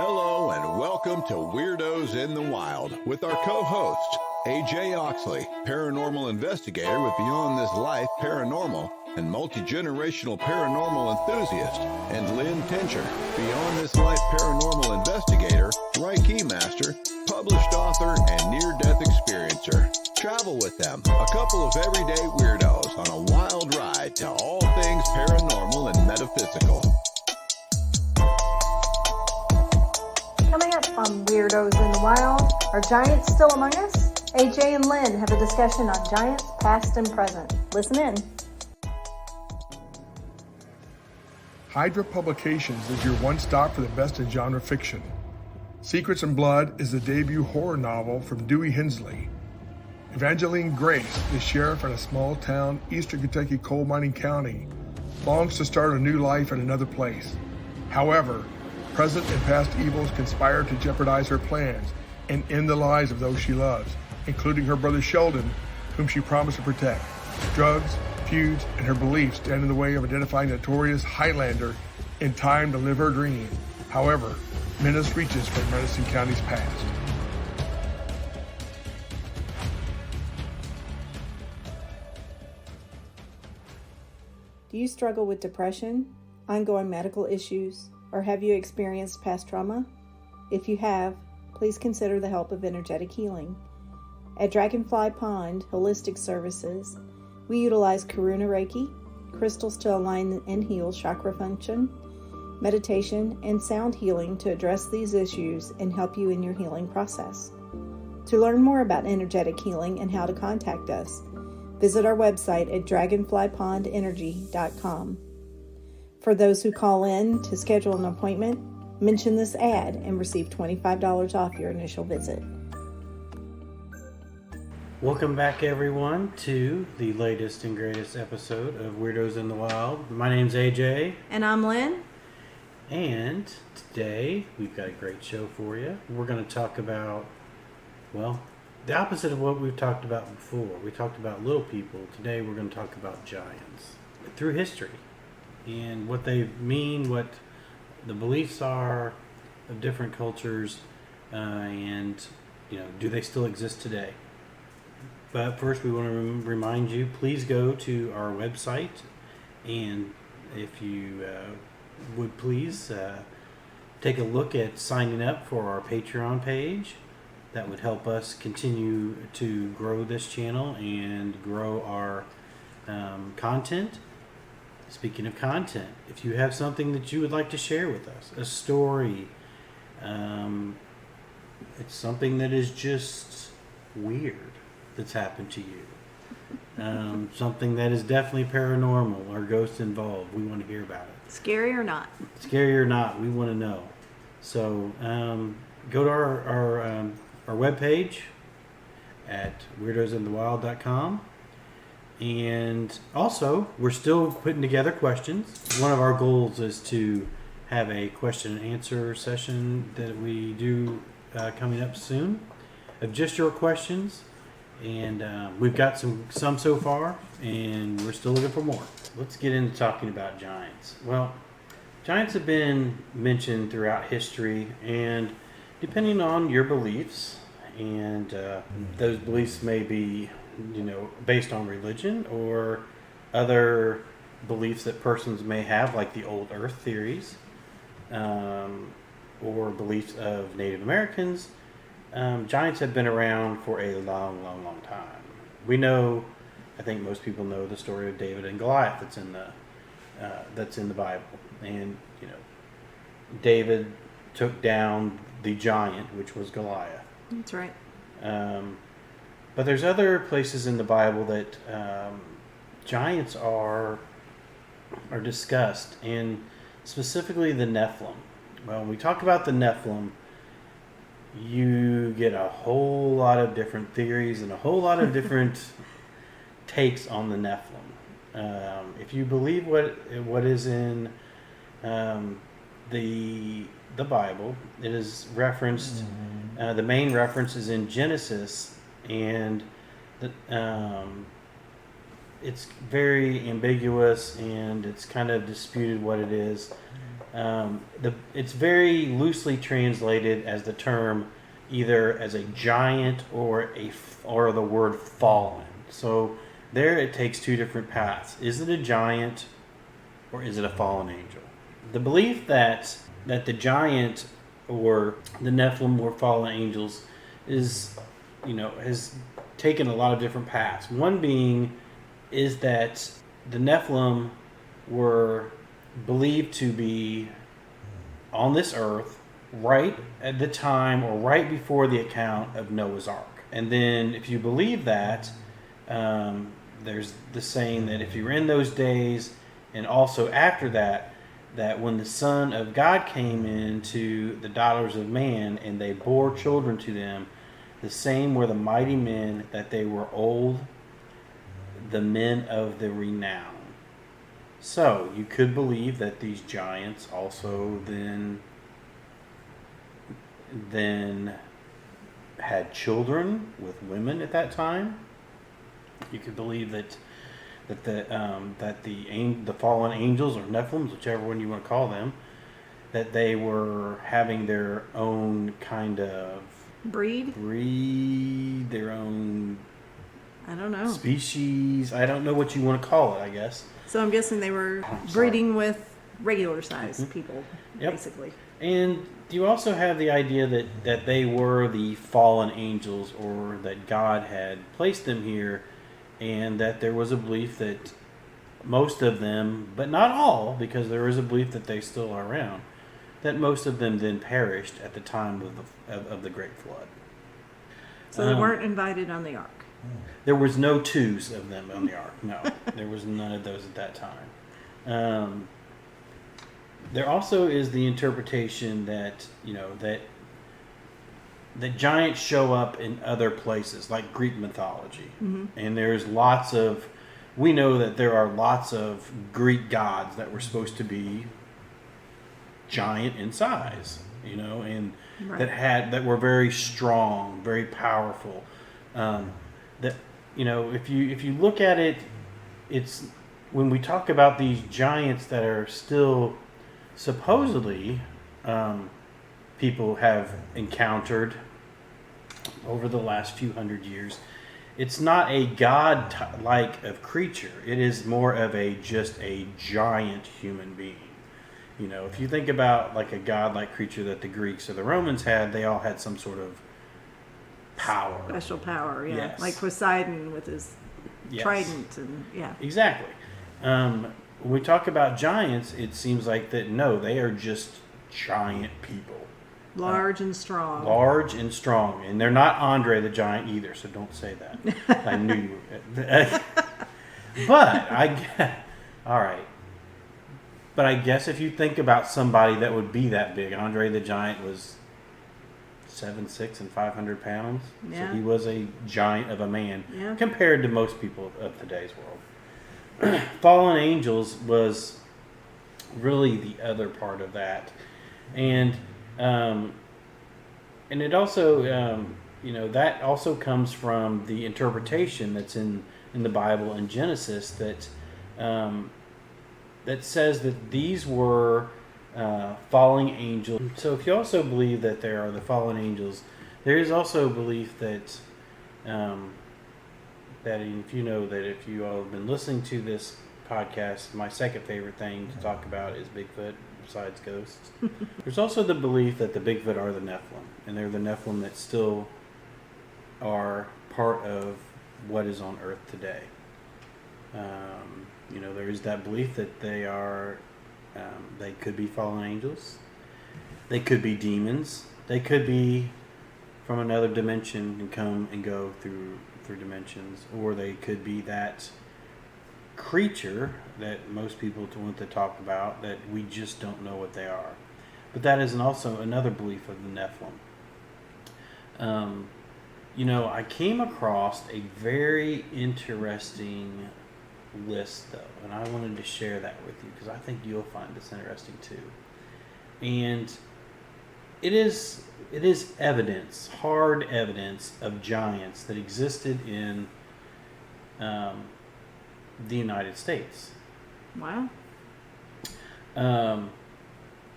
Hello and welcome to Weirdos in the Wild with our co-host, AJ Oxley, paranormal investigator with Beyond This Life Paranormal and multi-generational paranormal enthusiast, and Lynn Tincher, Beyond This Life paranormal investigator, Reiki master, published author, and near-death experiencer. Travel with them, a couple of everyday weirdos on a wild ride to all things paranormal and metaphysical. Coming up on Weirdos in the Wild, are giants still among us? AJ and Lynn have a discussion on giants past and present. Listen in. Hydra Publications is your one-stop for the best in genre fiction. Secrets and Blood is the debut horror novel from Dewey Hensley. Evangeline Grace, the sheriff in a small town, eastern Kentucky coal mining county, longs to start a new life in another place. However, present and past evils conspire to jeopardize her plans and end the lives of those she loves, including her brother Sheldon, whom she promised to protect. Drugs, feuds, and her beliefs stand in the way of identifying the notorious Highlander in time to live her dream. However, menace reaches from Madison County's past. Do you struggle with depression, ongoing medical issues, or have you experienced past trauma? If you have, please consider the help of energetic healing. At Dragonfly Pond Holistic Services, we utilize Karuna Reiki, crystals to align and heal chakra function, meditation, and sound healing to address these issues and help you in your healing process. To learn more about energetic healing and how to contact us, visit our website at dragonflypondenergy.com. For those who call in to schedule an appointment, mention this ad and receive $25 off your initial visit. Welcome back, everyone, to the latest and greatest episode of Weirdos in the Wild. My name's AJ. And I'm Lynn. And today we've got a great show for you. We're going to talk about, well, the opposite of what we've talked about before. We talked about little people. Today we're going to talk about giants through history and what they mean, what the beliefs are of different cultures, and, do they still exist today? But first we want to remind you, please go to our website, and if you would please take a look at signing up for our Patreon page. That would help us continue to grow this channel and grow our content. Speaking of content, if you have something that you would like to share with us, a story, it's something that is just weird that's happened to you, something that is definitely paranormal or ghost involved, we want to hear about it. Scary or not? Scary or not, we want to know. So go to our webpage at weirdosinthewild.com. And also, we're still putting together questions. One of our goals is to have a question and answer session that we do coming up soon of just your questions. And we've got some so far, and we're still looking for more. Let's get into talking about giants. Well, giants have been mentioned throughout history, and depending on your beliefs, and those beliefs may be based on religion or other beliefs that persons may have, like the old earth theories, or beliefs of Native Americans. Giants have been around for a long, long, long time. We know, I think most people know the story of David and Goliath that's in the Bible. And, David took down the giant, which was Goliath. That's right. But there's other places in the Bible that giants are discussed, and specifically the Nephilim. Well, when we talk about the Nephilim, you get a whole lot of different theories and a whole lot of different takes on the Nephilim. If you believe what is in the Bible, it is referenced. The main reference is in Genesis, and it's very ambiguous, and it's kind of disputed what it is. It's very loosely translated as the term either as a giant or the word fallen. So there it takes two different paths. Is it a giant or is it a fallen angel? The belief that the giant or the Nephilim were fallen angels has taken a lot of different paths. One being is that the Nephilim were believed to be on this earth right at the time or right before the account of Noah's Ark. And then if you believe that, there's the saying that if you're in those days and also after that when the Son of God came into the daughters of man and they bore children to them, the same were the mighty men, that they were old, the men of the renown. So you could believe that these giants also then had children with women at that time. You could believe that the fallen angels or Nephilims, whichever one you want to call them, that they were having their own kind of breed, their own, I don't know, species. I don't know what you want to call it, I guess. So I'm guessing they were breeding with regular sized people, basically. And you also have the idea that they were the fallen angels, or that God had placed them here, and that there was a belief that most of them, but not all, because there is a belief that they still are around, that most of them then perished at the time of the Great Flood. So they weren't invited on the ark. There was no twos of them on the ark. No, there was none of those at that time. There also is the interpretation that that giants show up in other places, like Greek mythology, and we know that there are lots of Greek gods that were supposed to be giant in size, and that were very strong, very powerful. If you look at it, it's when we talk about these giants that are still supposedly people have encountered over the last few hundred years. It's not a god-like of creature. It is more of just a giant human being. If you think about like a god-like creature that the Greeks or the Romans had, they all had some sort of power. Special power, yeah. Yes. Like Poseidon with his trident and Exactly. When we talk about giants, it seems like that they are just giant people. Large and strong. Large and strong. And they're not Andre the Giant either, so don't say that. I knew you were. But all right. But I guess if you think about somebody that would be that big, Andre the Giant was 7'6" and 500 pounds. Yeah. So he was a giant of a man compared to most people of today's world. Fallen angels was really the other part of that. And it also, that also comes from the interpretation that's in the Bible in Genesis that says that these were falling angels. So if you also believe that there are the fallen angels, there is also a belief that if you all have been listening to this podcast, my second favorite thing to talk about is Bigfoot, besides ghosts. There's also the belief that the Bigfoot are the Nephilim, and they're the Nephilim that still are part of what is on Earth today. There is that belief that they could be fallen angels, they could be demons, they could be from another dimension and come and go through dimensions, or they could be that creature that most people want to talk about that we just don't know what they are. But that is also another belief of the Nephilim. I came across a very interesting list, though, and I wanted to share that with you because I think you'll find this interesting too. And it is evidence, hard evidence of giants that existed in the United States. Wow.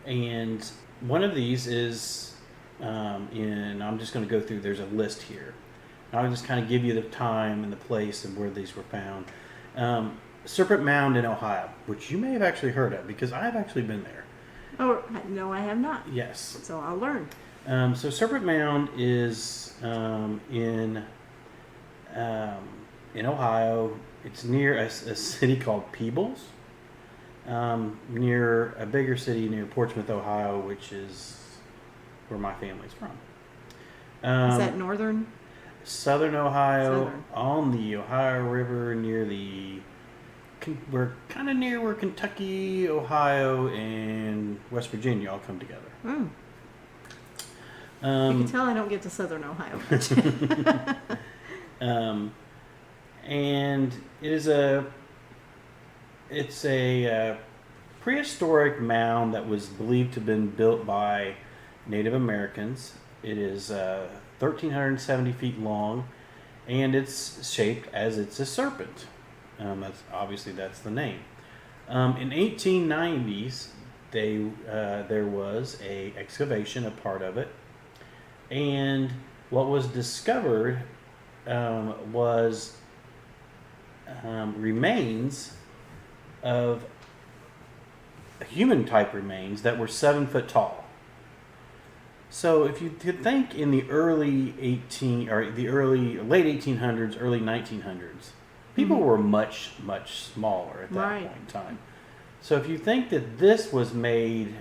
And one of these is I'm just going to go through, there's a list here. I'll just kind of give you the time and the place and where these were found. Serpent Mound in Ohio, which you may have actually heard of because I've actually been there. Oh, no, I have not. Yes. So I'll learn. So Serpent Mound is in Ohio. It's near a city called Peebles, near a bigger city near Portsmouth, Ohio, which is where my family's from. Is that northern? Southern Ohio, Southern. on the Ohio River, we're kind of near where Kentucky, Ohio, and West Virginia all come together. Mm. You can tell I don't get to Southern Ohio much. And it's a prehistoric mound that was believed to have been built by Native Americans. It is 1,370 feet long, and it's shaped as it's a serpent. That's the name. In 1890s, there was a excavation, a part of it, and what was discovered was remains of human type remains that were 7 foot tall. So if you could think in the late 1800s, early 1900s, people were much smaller at that point in time. So if you think that this was made,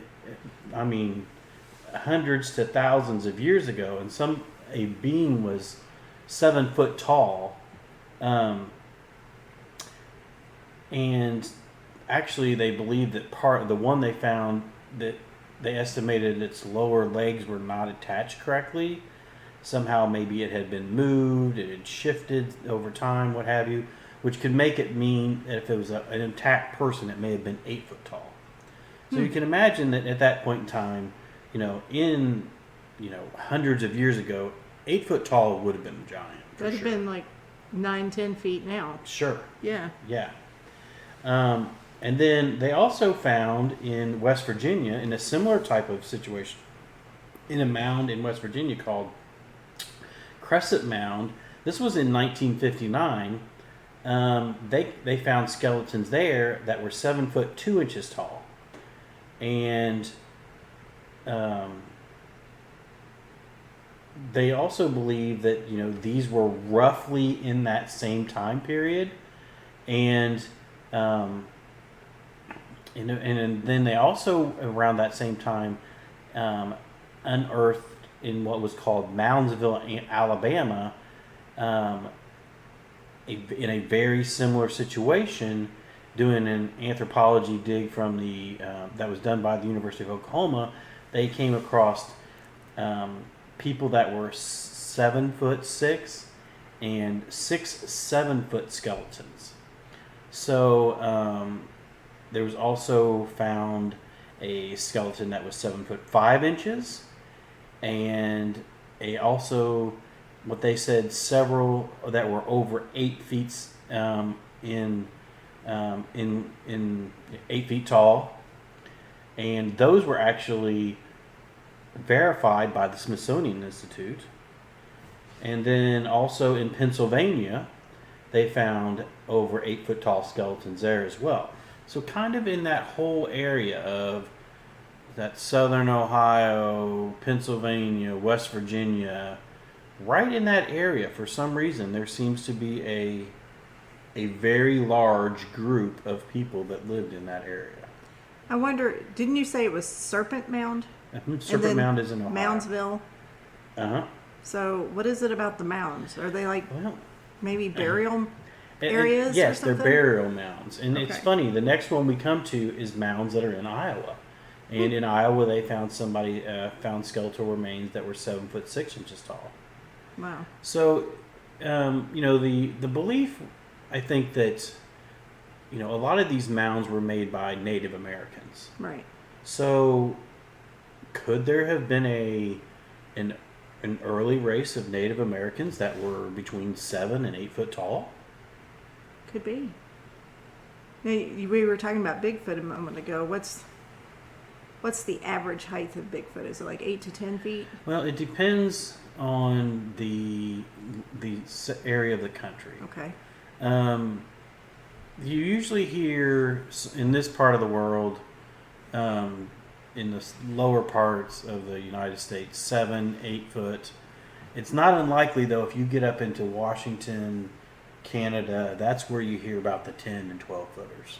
hundreds to thousands of years ago, and a being was 7 foot tall, and actually they believed that the one they found, that they estimated its lower legs were not attached correctly. Somehow maybe it had been moved, it had shifted over time, what have you, which could make it mean that if it was an intact person, it may have been 8 foot tall. So you can imagine that at that point in time, hundreds of years ago, 8 foot tall would have been a giant. That'd have been like 9-10 feet now. Sure. Yeah. Yeah. And then they also found in West Virginia, in a similar type of situation, in a mound in West Virginia called Crescent Mound. This was in 1959. They found skeletons there that were 7 foot 2 inches tall, and they also believe that these were roughly in that same time period, and then they also around that same time unearthed in what was called Moundsville, Alabama, in a very similar situation, doing an anthropology dig from that was done by the University of Oklahoma. They came across people that were 7'6" and 6-7 foot skeletons. So there was also found a skeleton that was 7 foot 5 inches, and what they said, several that were over 8 feet in 8 feet tall, and those were actually verified by the Smithsonian Institute. And then also in Pennsylvania, they found over 8 foot tall skeletons there as well. So kind of in that whole area of that southern Ohio, Pennsylvania, West Virginia, right in that area, for some reason, there seems to be a very large group of people that lived in that area. I wonder, didn't you say it was Serpent Mound? Serpent Mound is in Ohio. Moundsville. Uh-huh. So what is it about the mounds? Are they maybe burial areas? Yes, or something? they're burial mounds. And it's Okay. funny, the next one we come to is mounds that are in Iowa. And in Iowa, they found found skeletal remains that were 7 foot 6 inches tall. Wow. So, the belief, I think that, a lot of these mounds were made by Native Americans. Right. So, could there have been an early race of Native Americans that were between 7 and 8 foot tall? Could be. Now, we were talking about Bigfoot a moment ago. What's the average height of Bigfoot? Is it like 8 to 10 feet? Well, it depends on the area of the country. Okay. You usually hear in this part of the world, in the lower parts of the United States, 7, 8 foot. It's not unlikely though if you get up into Washington, Canada, that's where you hear about the 10 and 12 footers.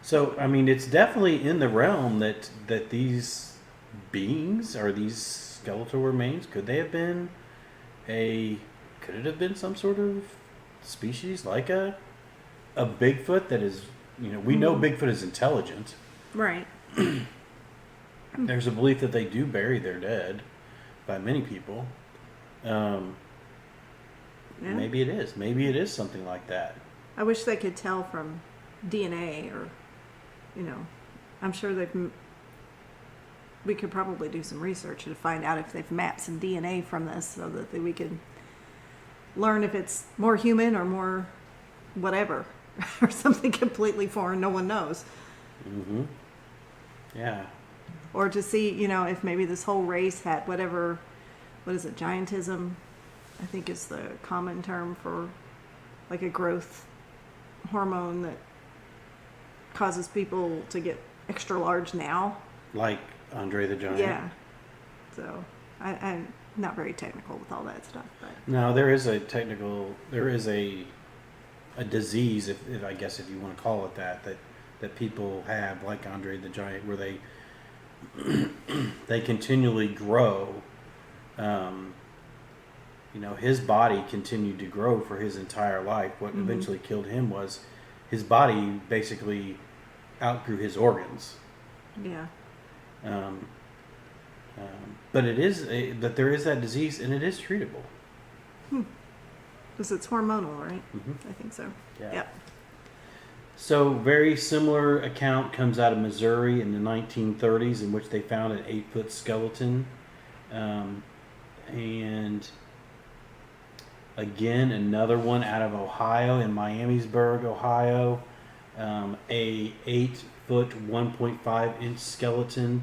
So I mean, it's definitely in the realm that these beings or these skeletal remains could it have been some sort of species like a Bigfoot that is, we know Bigfoot is intelligent. Right. There's a belief that they do bury their dead by many people. Yeah. Maybe it is. Maybe it is something like that. I wish they could tell from DNA or, I'm sure we could probably do some research to find out if they've mapped some DNA from this so that we could learn if it's more human or more whatever or something completely foreign. No one knows. Mm-hmm. Yeah. Or to see, if maybe this whole race had what is it, giantism, I think is the common term for like a growth hormone that causes people to get extra large now. Like Andre the Giant? Yeah. So I'm not very technical with all that stuff. But. No, there is a disease, if I guess if you want to call it that people have, like Andre the Giant, where they continually grow. His body continued to grow for his entire life. What eventually killed him was his body basically outgrew his organs. Yeah. But there is that disease, and it is treatable. Because it's hormonal, right? Mm-hmm. I think so. Yeah. Yep. So, very similar account comes out of Missouri in the 1930s, in which they found an 8-foot skeleton. And again, another one out of Ohio, in Miamisburg, Ohio. A 8-foot, 1.5-inch skeleton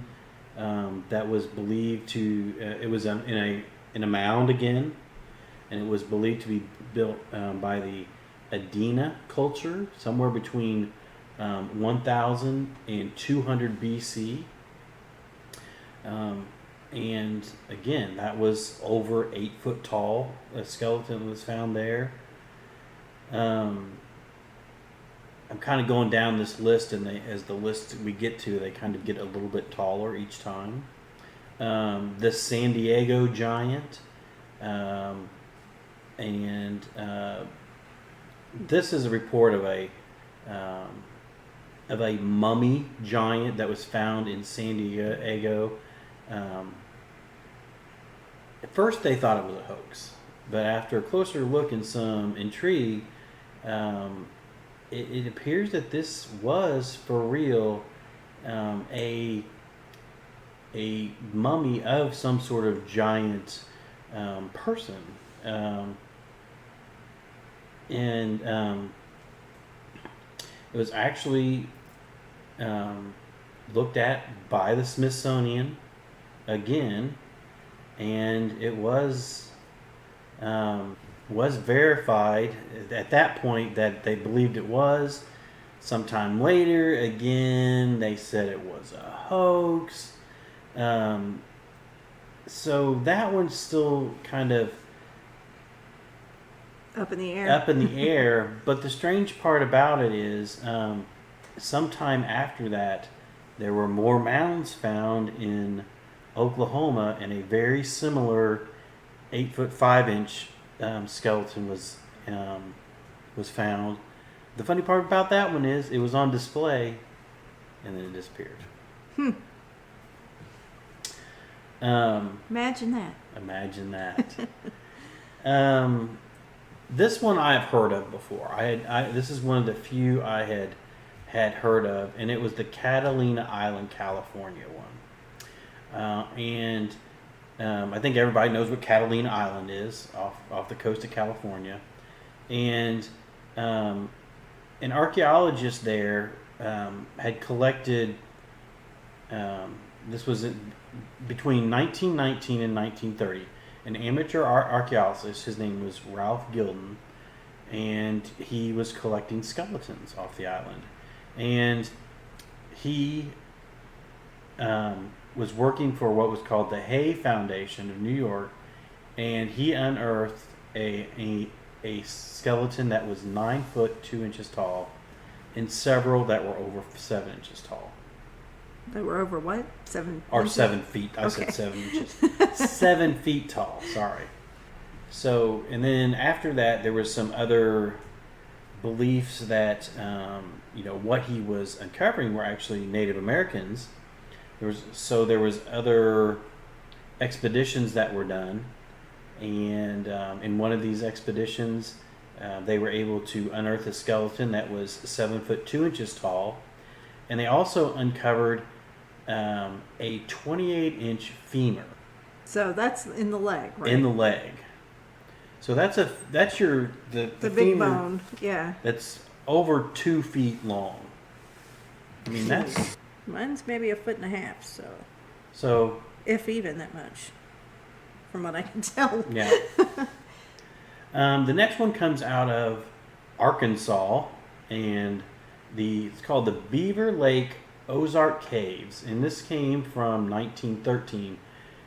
that was believed to. It was in a mound again, and it was believed to be built by the Adena culture, somewhere between 1000 and 200 BC. And again, that was over 8 foot tall. A skeleton was found there. I'm kind of going down this list, and as the list we get to, they kind of get a little bit taller each time. The San Diego giant, and this is a report of a mummy giant that was found in San Diego. At first, they thought it was a hoax, but after a closer look and some intrigue, it appears that this was for real a mummy of some sort of giant person. And it was actually looked at by the Smithsonian again, and it was verified at that point that they believed it was. Sometime later, again, they said it was a hoax. So that one's still kind of up in the air. But the strange part about it is, sometime after that, there were more mounds found in Oklahoma, and a very similar 8-foot 5-inch skeleton was found. The funny part about that one is it was on display, and then it disappeared. Imagine that. Imagine that. This one I've heard of before. This is one of the few I had heard of, and it was the Catalina Island, California one. And I think everybody knows what Catalina Island is, off the coast of California. And an archaeologist there had collected this was between 1919 and 1930. An amateur archaeologist, his name was Ralph Gilden, and he was collecting skeletons off the island. And he was working for what was called the Hay Foundation of New York, and he unearthed a skeleton that was 9 foot 2 inches tall, and several that were over 7 inches tall. They were over what? 7 Or inches? 7 feet. I said 7 inches. 7 feet tall. Sorry. So, and then after that, there was some other beliefs that what he was uncovering were actually Native Americans. There was other expeditions that were done, and in one of these expeditions, they were able to unearth a skeleton that was 7 foot 2 inches tall, and they also uncovered a 28-inch femur. So that's in the leg, right? In the leg. So that's the big femur bone, yeah. that's over 2 feet long. I mean, that's... Mine's maybe 1.5 feet, So... if even that much, from what I can tell. Yeah. The next one comes out of Arkansas, and it's called the Beaver Lake Ozark Caves, and this came from 1913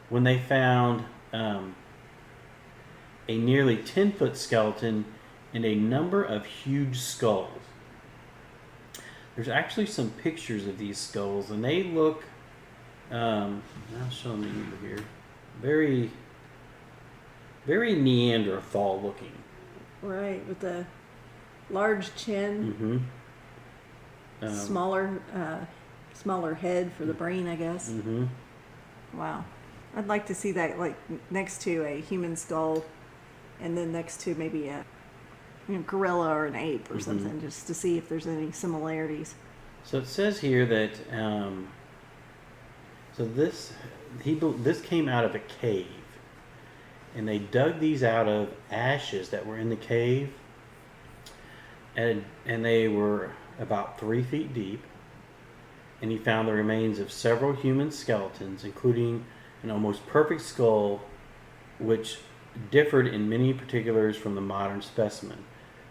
when they found a nearly 10-foot skeleton and a number of huge skulls. There's actually some pictures of these skulls, and they look, I'll show them to you here, very, very Neanderthal looking. Right, with the large chin, smaller head for the brain, I guess. Mm-hmm. Wow. I'd like to see that like next to a human skull, and then next to maybe a gorilla or an ape or something, just to see if there's any similarities. So it says here that this came out of a cave, and they dug these out of ashes that were in the cave, and they were about 3 feet deep. And he found the remains of several human skeletons, including an almost perfect skull, which differed in many particulars from the modern specimen.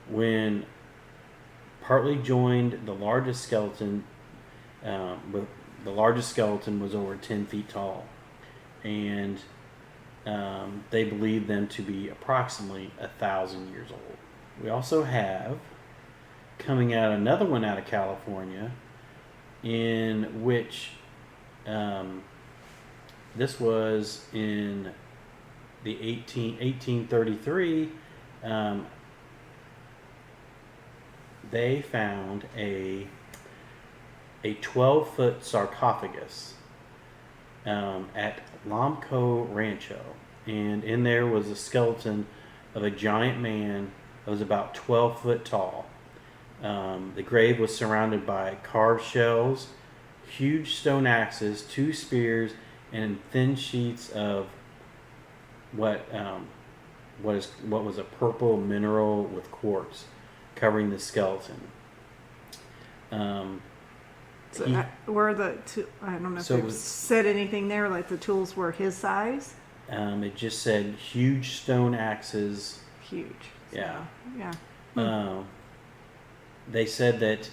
When partly joined, the largest skeleton was over 10 feet tall, and they believed them to be approximately 1,000 years old. We also have, coming out, another one out of California, in which this was in the 1833. They found a 12-foot sarcophagus at Lomco Rancho, and in there was a skeleton of a giant man that was about 12 foot tall. The grave was surrounded by carved shells, huge stone axes, 2 spears, and thin sheets of what was a purple mineral with quartz covering the skeleton. Were the I don't know if it said anything there, like the tools were his size? It just said huge stone axes. Huge. So, Yeah. Yeah. They said that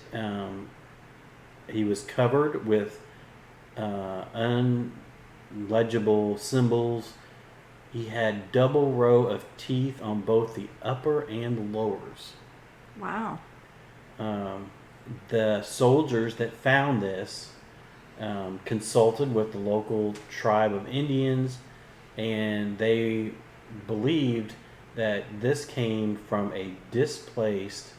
he was covered with unlegible symbols. He had double row of teeth on both the upper and lowers. Wow. The soldiers that found this consulted with the local tribe of Indians, and they believed that this came from a displaced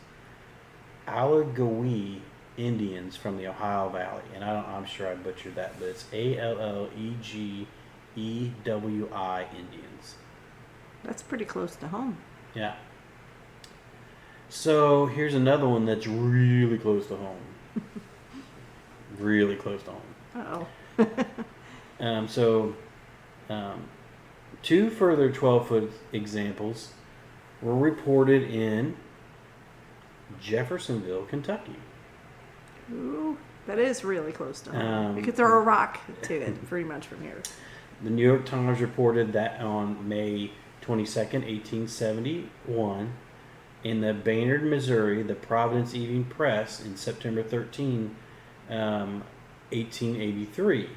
Allegheny Indians from the Ohio Valley. And I'm sure I butchered that, but it's Allegheny Indians. That's pretty close to home. Yeah. So here's another one that's really close to home. Really close to home. Uh-oh. 2 further 12-foot examples were reported in Jeffersonville, Kentucky. Ooh. That is really close to home. You could throw a rock to it pretty much from here. The New York Times reported that on May 22nd, 1871, in the Baynard, Missouri, the Providence Evening Press in September 13, 1883.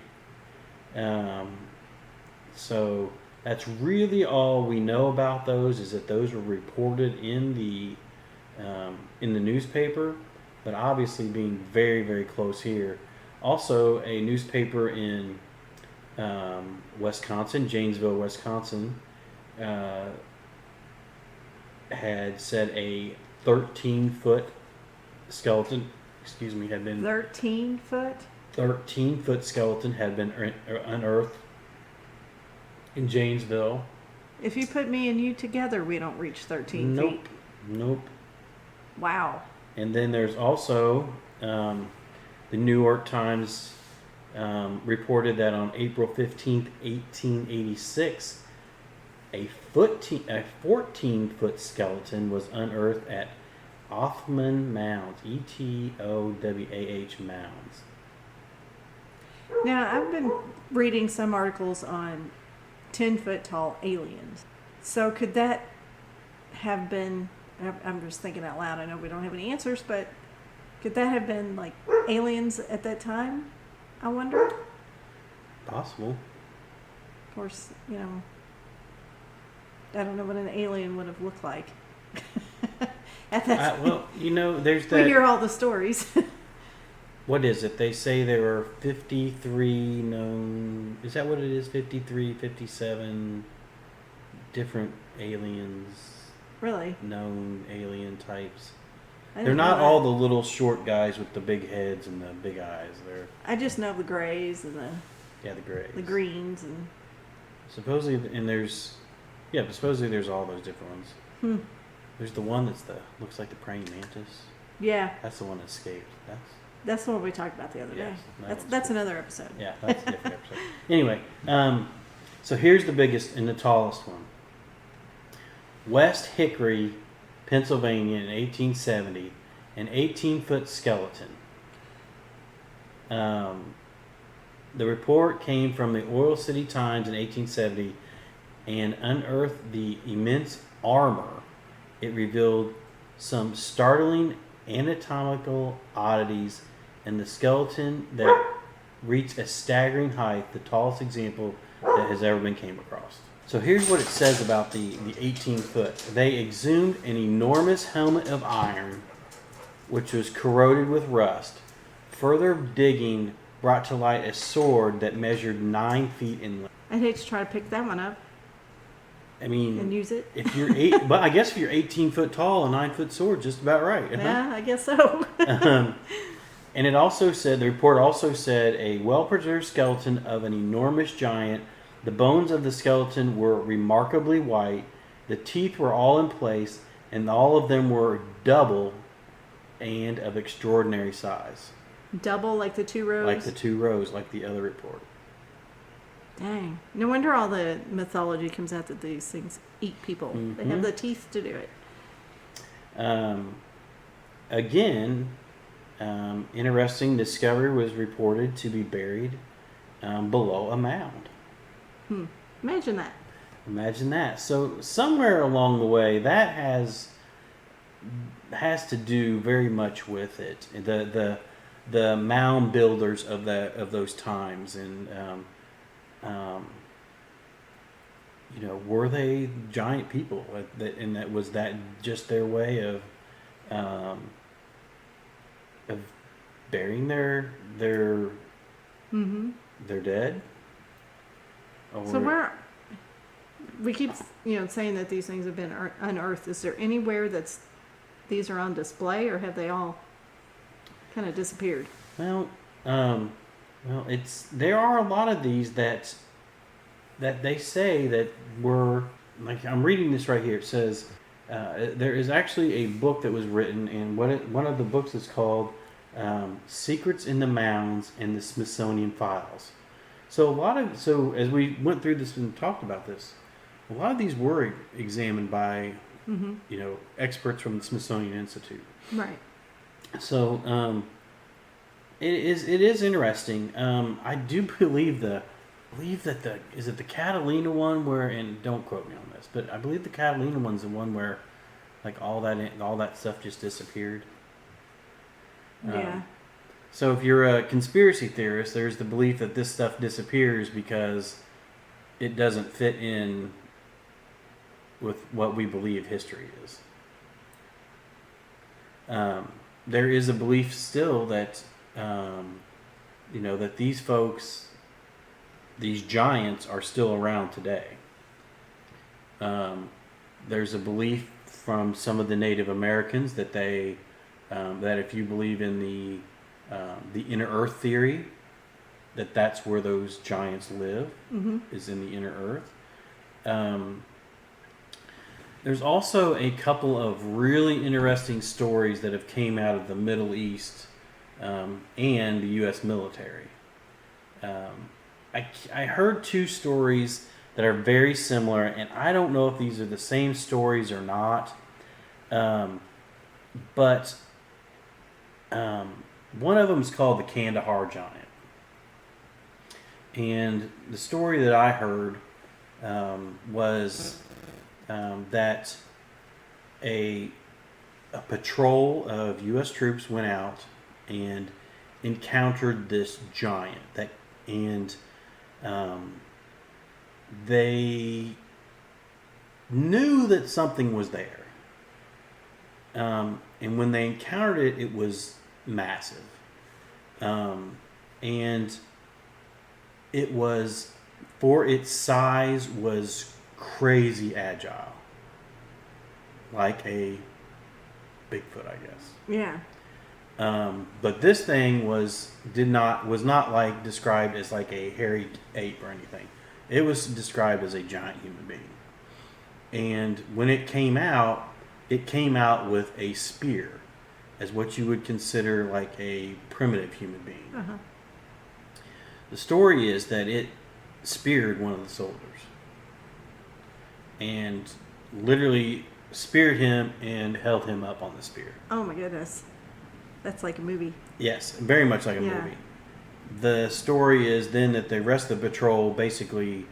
So that's really all we know about those, is that those were reported in the newspaper, but obviously being very, very close here. Also, a newspaper in Wisconsin, Janesville, Wisconsin, had said a 13-foot skeleton, had been 13 foot? 13-foot skeleton had been unearthed in Janesville. If you put me and you together, we don't reach 13 feet. Nope. Wow. And then there's also the New York Times reported that on April 15th, 1886, a 14-foot skeleton was unearthed at Othman Mounds, Etowah Mounds. Now, I've been reading some articles on 10-foot tall aliens. So could that have been, I'm just thinking out loud, I know we don't have any answers, but could that have been like aliens at that time? I wonder. Possible. Of course, you know, I don't know what an alien would have looked like. At that Well, you know, there's that. we hear all the stories. What is it? They say there were 53 known. Is that what it is? 53, 57 different aliens. Really? Known alien types. I They're didn't not know all that. the little short guys with the big heads and the big eyes. They're I just know the grays and the grays. the greens and. Supposedly, and there's but supposedly there's all those different ones. There's the one that's looks like the praying mantis. Yeah, That's the one that escaped. that's the one we talked about the other Yes, day. that That's one's another episode. Yeah, that's a different episode. Anyway, so here's the biggest and the tallest one. West Hickory, Pennsylvania in 1870, an 18-foot skeleton. The report came from the Oil City Times in 1870 and unearthed the immense armor. It revealed some startling anatomical oddities and the skeleton that reached a staggering height, the tallest example that has ever been came across. So here's what it says about the 18-foot. They exhumed an enormous helmet of iron, which was corroded with rust. Further digging brought to light a sword that measured 9 feet in length. I'd hate to try to pick that one up I mean, and use it. if you're but I guess if you're 18 foot tall, a 9-foot sword, just about right. Yeah, I guess so. And it also said, the report also said, a well-preserved skeleton of an enormous giant. The bones of the skeleton were remarkably white. The teeth were all in place, and all of them were double and of extraordinary size. Double like the 2 rows? Like the 2 rows, like the other report. Dang. No wonder all the mythology comes out that these things eat people. They have the teeth to do it. Again, interesting discovery was reported to be buried below a mound. Imagine that. Imagine that. So somewhere along the way, that has to do very much with it. The mound builders of those times, and were they giant people? And that was that just their way of burying their dead? So where we keep saying that these things have been unearthed. Is there anywhere these are on display, or have they all kind of disappeared? Well, there are a lot of these that they say that were, like, I'm reading this right here. It says there is actually a book that was written, and one of the books is called "Secrets in the Mounds and the Smithsonian Files." So as we went through this and talked about this, a lot of these were examined by experts from the Smithsonian Institute. Right. So It is interesting. I do believe that is it the Catalina one where, and don't quote me on this, but I believe the Catalina one's the one where like all that stuff just disappeared. Yeah. So if you're a conspiracy theorist, there's the belief that this stuff disappears because it doesn't fit in with what we believe history is. There is a belief still that that these folks, these giants, are still around today. There's a belief from some of the Native Americans that that if you believe in the inner Earth theory, that's where those giants live, is in the inner Earth. There's also a couple of really interesting stories that have came out of the Middle East and the U.S. military. I heard two stories that are very similar, and I don't know if these are the same stories or not. But one of them is called the Kandahar Giant. And the story that I heard was that a patrol of U.S. troops went out and encountered this giant they knew that something was there. And when they encountered it, it was massive. And it was, for its size, was crazy agile. Like a Bigfoot, I guess. Yeah. But this thing was not like described as like a hairy ape or anything. It was described as a giant human being. And when it came out with a spear, as what you would consider like a primitive human being. Uh-huh. The story is that it speared one of the soldiers. And literally speared him and held him up on the spear. Oh my goodness. That's like a movie. Yes, very much like a movie. The story is then that the rest of the patrol basically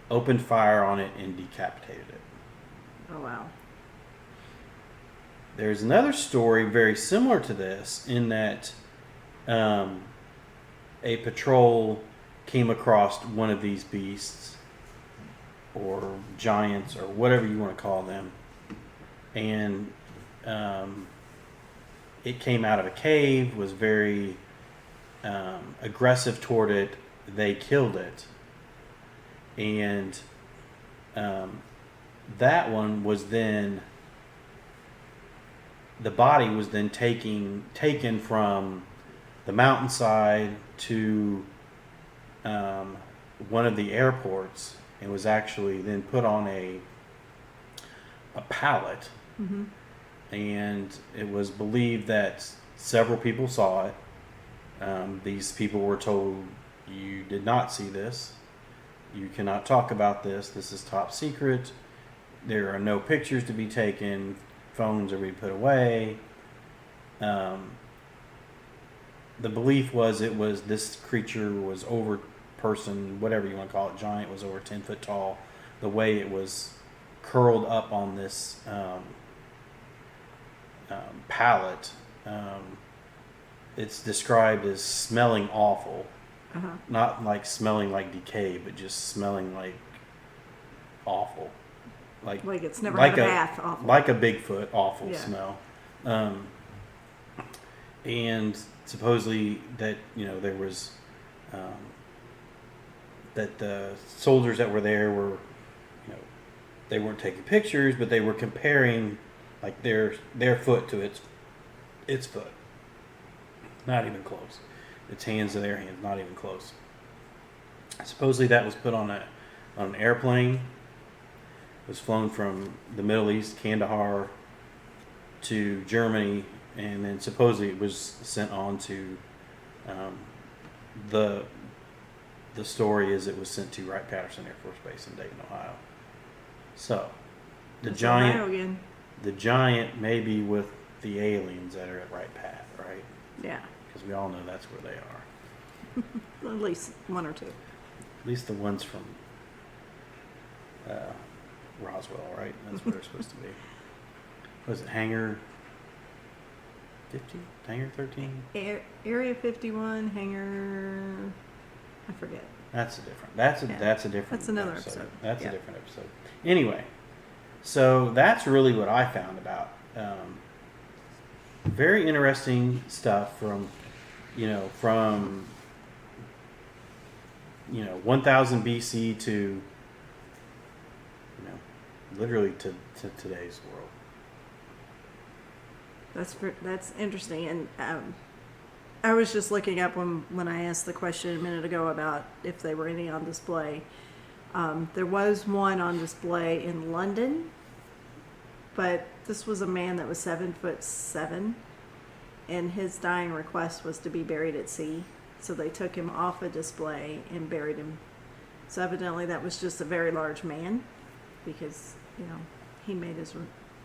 opened fire on it and decapitated it. Oh, wow. There's another story very similar to this in that a patrol came across one of these beasts or giants or whatever you want to call them, and it came out of a cave, was very aggressive toward it. They killed it, and that one was then, the body was then taken from the mountainside to one of the airports, and was actually then put on a pallet. Mm-hmm. And it was believed that several people saw it. These people were told, you did not see this. You cannot talk about this. This is top secret. There are no pictures to be taken. Phones are to be put away. The belief was this creature was over person, whatever you want to call it, giant, was over 10 foot tall. The way it was curled up on this pallet, it's described as smelling awful. Uh-huh. Not like smelling like decay, but just smelling like awful. Like it's never like had a bath. Awful. Like a Bigfoot awful Yeah. smell. And supposedly that, there was that the soldiers that were there were, they weren't taking pictures, but they were comparing like their foot to its foot. Not even close. Its hands to their hands, not even close. Supposedly that was put on an airplane. It was flown from the Middle East, Kandahar, to Germany, and then supposedly it was sent on to the story is it was sent to Wright-Patterson Air Force Base in Dayton, Ohio. So the giant may be with the aliens that are at Wright-Pat, right? Yeah. Because because we all know that's where they are. At least one or two. At least the ones from Roswell, right? That's where they're supposed to be. Was it Hangar 50? Hangar 13? Area 51, Hangar... I forget. That's a different. That's another episode. That's a different episode. Anyway, so that's really what I found about. Very interesting stuff from 1000 BC to literally to today's world. That's interesting, and I was just looking up when I asked the question a minute ago about if they were any on display. There was one on display in London, but this was a man that was 7'7", and his dying request was to be buried at sea. So they took him off a display and buried him. So evidently that was just a very large man, because he made his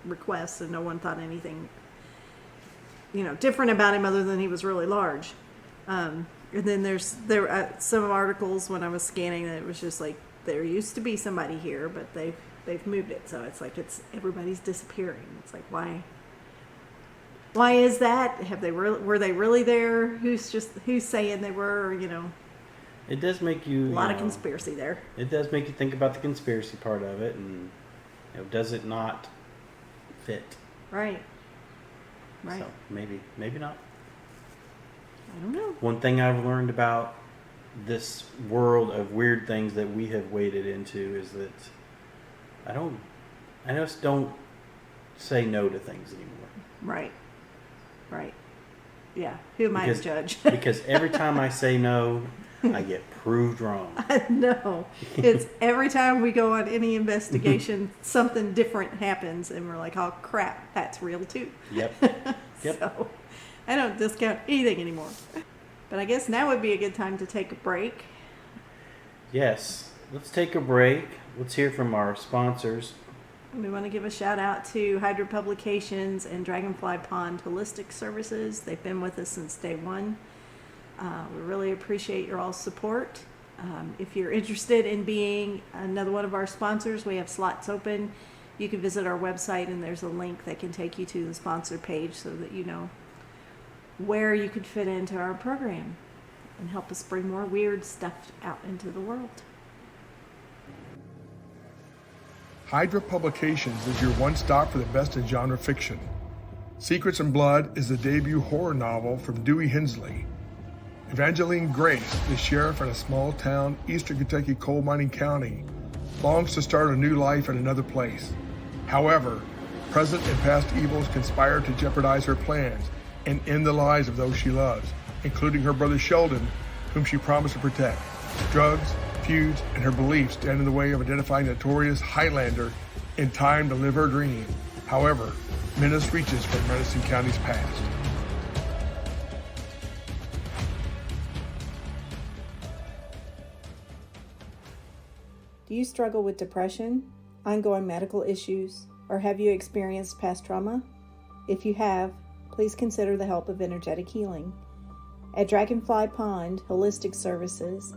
request, and no one thought anything different about him other than he was really large. And then there were some articles when I was scanning that it was just like, there used to be somebody here, but they've moved it, so it's like everybody's disappearing. It's like, why is that? Were they really there? Who's saying they were? It does make you a lot of conspiracy there. It does make you think about the conspiracy part of it, and does it not fit? Right. So maybe not. I don't know. One thing I've learned about this world of weird things that we have waded into is that I just don't say no to things anymore. Right. Yeah. Who am I to judge? Because every time I say no, I get proved wrong. No. It's every time we go on any investigation, something different happens, and we're like, oh crap, that's real too. Yep. So I don't discount anything anymore. But I guess now would be a good time to take a break. Yes. Let's take a break. Let's hear from our sponsors. We want to give a shout out to Hydra Publications and Dragonfly Pond Holistic Services. They've been with us since day one. We really appreciate your all's support. If you're interested in being another one of our sponsors, we have slots open. You can visit our website, and there's a link that can take you to the sponsor page so that you know where you could fit into our program and help us bring more weird stuff out into the world. Hydra Publications is your one-stop for the best in genre fiction. Secrets and Blood is the debut horror novel from Dewey Hensley. Evangeline Grace, the sheriff in a small town, eastern Kentucky coal mining county, longs to start a new life in another place. However, present and past evils conspire to jeopardize her plans and end the lives of those she loves, including her brother Sheldon, whom she promised to protect. Drugs, feuds, and her beliefs stand in the way of identifying notorious Highlander in time to live her dream. However, menace reaches from Madison County's past. Do you struggle with depression, ongoing medical issues, or have you experienced past trauma? If you have, please consider the help of energetic healing. At Dragonfly Pond Holistic Services,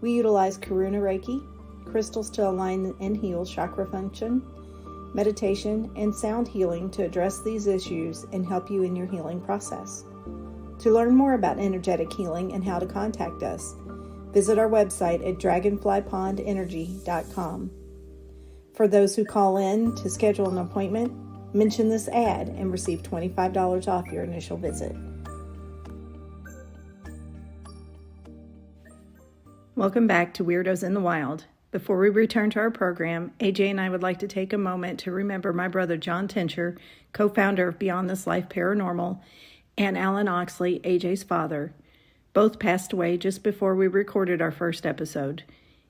we utilize Karuna Reiki, crystals to align and heal chakra function, meditation, and sound healing to address these issues and help you in your healing process. To learn more about energetic healing and how to contact us, visit our website at dragonflypondenergy.com. For those who call in to schedule an appointment, mention this ad and receive $25 off your initial visit. Welcome back to Weirdos in the Wild. Before we return to our program, AJ and I would like to take a moment to remember my brother John Tincher, co-founder of Beyond This Life Paranormal, and Alan Oxley, AJ's father. Both passed away just before we recorded our first episode.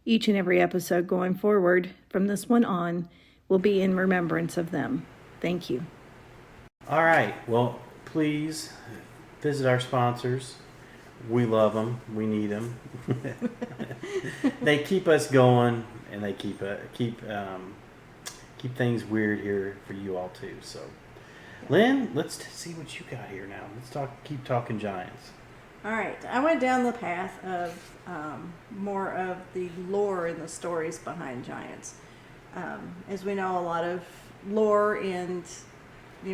Each and every episode going forward, from this one on, will be in remembrance of them. Thank you. All right. Well, please visit our sponsors. We love them. We need them. They keep us going, and they keep things weird here for you all too. So, Lynn, let's see what you got here now. Let's keep talking giants. All right, I went down the path of more of the lore and the stories behind giants. As we know, a lot of lore and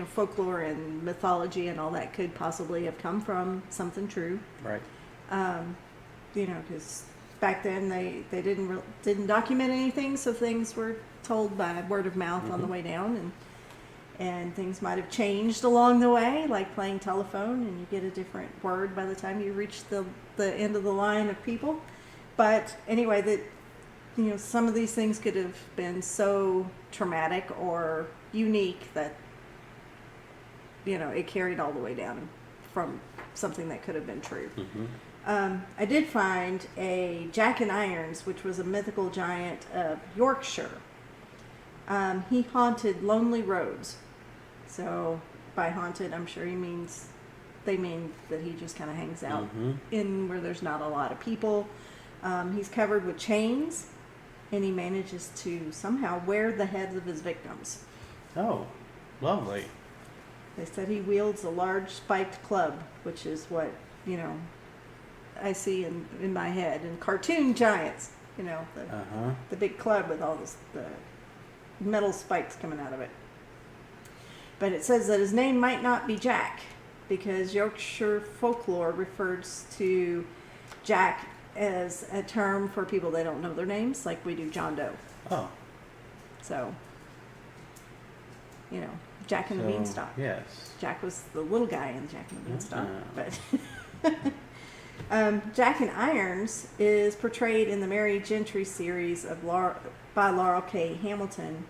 folklore and mythology and all that could possibly have come from something true. Right. Because back then they didn't document anything, so things were told by word of mouth on the way down, and things might have changed along the way, like playing telephone, and you get a different word by the time you reach the end of the line of people. But anyway, that some of these things could have been so traumatic or unique that it carried all the way down from something that could have been true. I did find a Jack in Irons, which was a mythical giant of Yorkshire. He haunted lonely roads. So by haunted, I'm sure they mean that he just kind of hangs out in where there's not a lot of people. He's covered with chains, and he manages to somehow wear the heads of his victims. Oh, lovely. They said he wields a large spiked club, which is what, I see in my head. And cartoon giants, the big club with all the metal spikes coming out of it. But it says that his name might not be Jack, because Yorkshire folklore refers to Jack as a term for people that don't know their names, like we do John Doe. Oh. So, Jack and the Beanstalk. Yes. Jack was the little guy in Jack and the Beanstalk. But Jack in Irons is portrayed in the Mary Gentry series by Laurel K. Hamilton.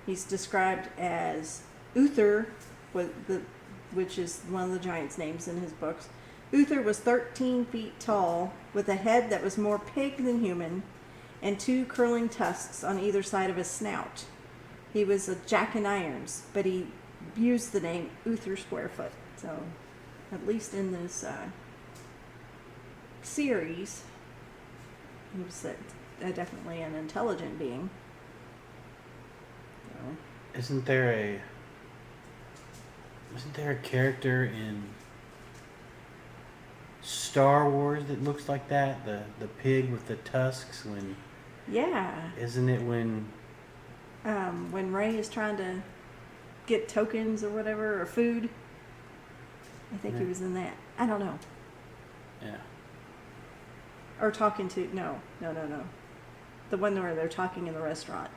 He's described as Uther, which is one of the giant's names in his books. Uther was 13 feet tall, with a head that was more pig than human, and 2 curling tusks on either side of his snout. He was a Jack in Irons, but he used the name Uther Squarefoot. So, at least in this series, he was definitely an intelligent being. So. Isn't there a character in Star Wars that looks like that? The pig with the tusks Yeah. Isn't it when Rey is trying to get tokens or whatever, or food? I think he was in that. I don't know. Yeah. Or talking to... No. The one where they're talking in the restaurant.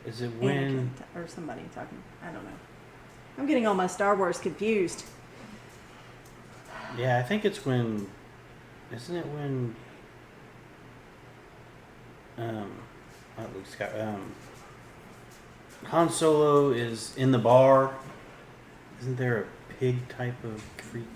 Is it when... Anakin or somebody talking. I don't know. I'm getting all my Star Wars confused. Yeah, I think it's when... Isn't it when... not Luke Scott... Han Solo is in the bar. Isn't there a pig type of creature?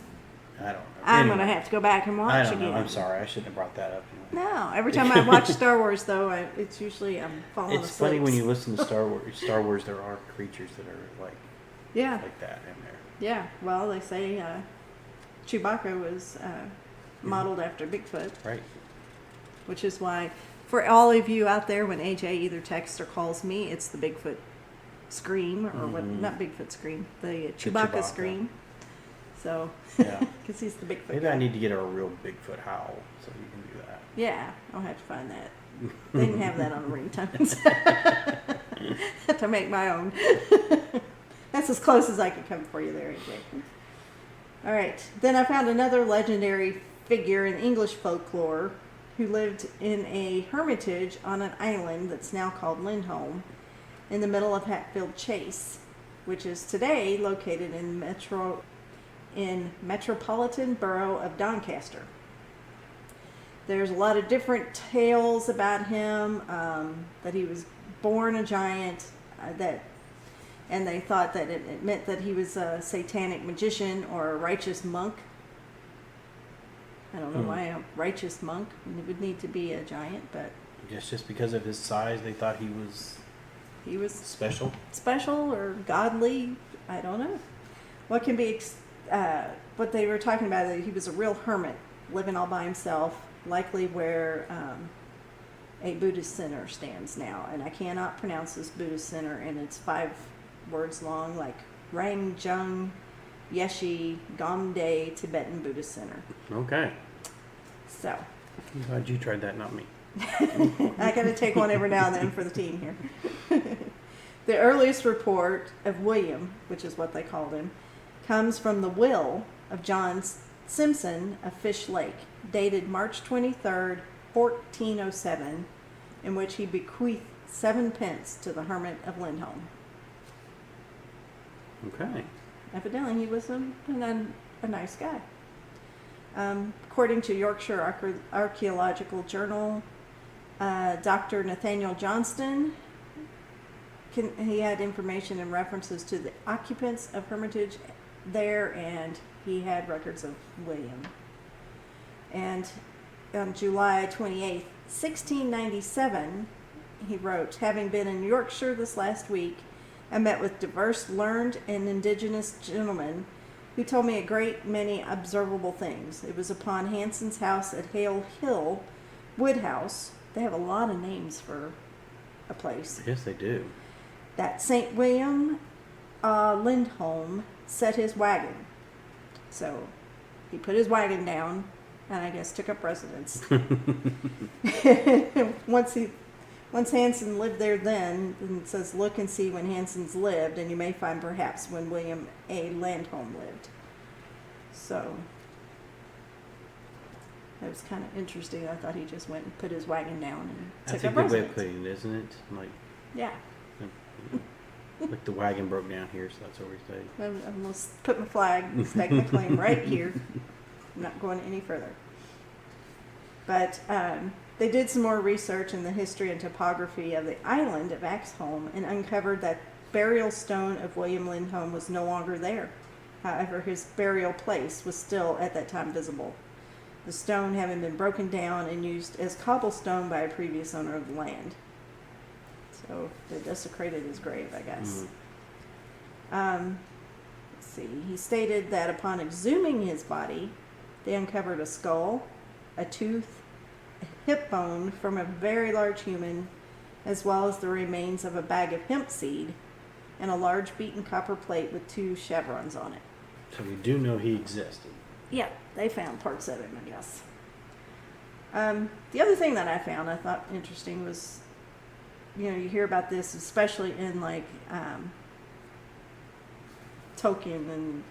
I don't know. I'm going to have to go back and watch I don't again. know. I'm sorry. I shouldn't have brought that up. No, every time I watch Star Wars, though, it's usually I'm falling asleep. It's funny when you listen to Star Wars, there are creatures that are like that in there. Yeah, well, they say Chewbacca was modeled after Bigfoot. Right. Which is why, for all of you out there, when AJ either texts or calls me, it's the Bigfoot scream, or what? Not Bigfoot scream, the Chewbacca scream. So, yeah, because he's the Bigfoot. Maybe guy. I need to get a real Bigfoot howl so you can do that. Yeah, I'll have to find that. They didn't have that on the ringtones. Have to make my own. That's as close as I could come for you there, AJ. All right. Then I found another legendary figure in English folklore who lived in a hermitage on an island that's now called Lindholm in the middle of Hatfield Chase, which is today located in metropolitan borough of Doncaster. There's a lot of different tales about him, that he was born a giant, and they thought that it meant that he was a satanic magician or a righteous monk. I don't know why a righteous monk would need to be a giant, but I guess just because of his size, they thought he was special or godly. I don't know. What can be what they were talking about, that he was a real hermit, living all by himself, likely where a Buddhist center stands now. And I cannot pronounce this Buddhist center, and it's 5 words long, like Rangjung Yeshe Gomde Tibetan Buddhist Center. Okay. So, I'm glad you tried that, not me. I got to take one every now and then for the team here. The earliest report of William, which is what they called him, comes from the will of John Simpson of Fish Lake, dated March 23rd, 1407, in which he bequeathed 7 pence to the hermit of Lindholm. Okay. Evidently, he was a nice guy. According to Yorkshire Archaeological Journal, Dr. Nathaniel Johnston, he had information and references to the occupants of Hermitage there, and he had records of William. And on July 28th, 1697, he wrote, having been in Yorkshire this last week, I met with diverse learned and indigenous gentlemen who told me a great many observable things. It was upon Hanson's house at Hale Hill, Woodhouse. They have a lot of names for a place. Yes, they do. That St. William Lindholm set his wagon. So he put his wagon down and I guess took up residence. Once Hanson lived there then, and it says look and see when Hanson's lived, and you may find perhaps when William A. Landholm lived. So that was kind of interesting. I thought he just went and put his wagon down and That's took a up good way residence. of putting it, isn't it? Like, Yeah. like the wagon broke down here, so that's what we say. I'm going to put my flag, stake my claim right here. I'm not going any further. But they did some more research in the history and topography of the island of Axholm and uncovered that burial stone of William Lindholm was no longer there. However, his burial place was still at that time visible, the stone having been broken down and used as cobblestone by a previous owner of the land. So they desecrated his grave, I guess. Let's see. He stated that upon exhuming his body, they uncovered a skull, a tooth, a hip bone from a very large human, as well as the remains of a bag of hemp seed and a large beaten copper plate with 2 chevrons on it. So we do know he existed. Yeah, they found parts of him, I guess. The other thing that I found I thought interesting was, you hear about this, especially in like Tolkien and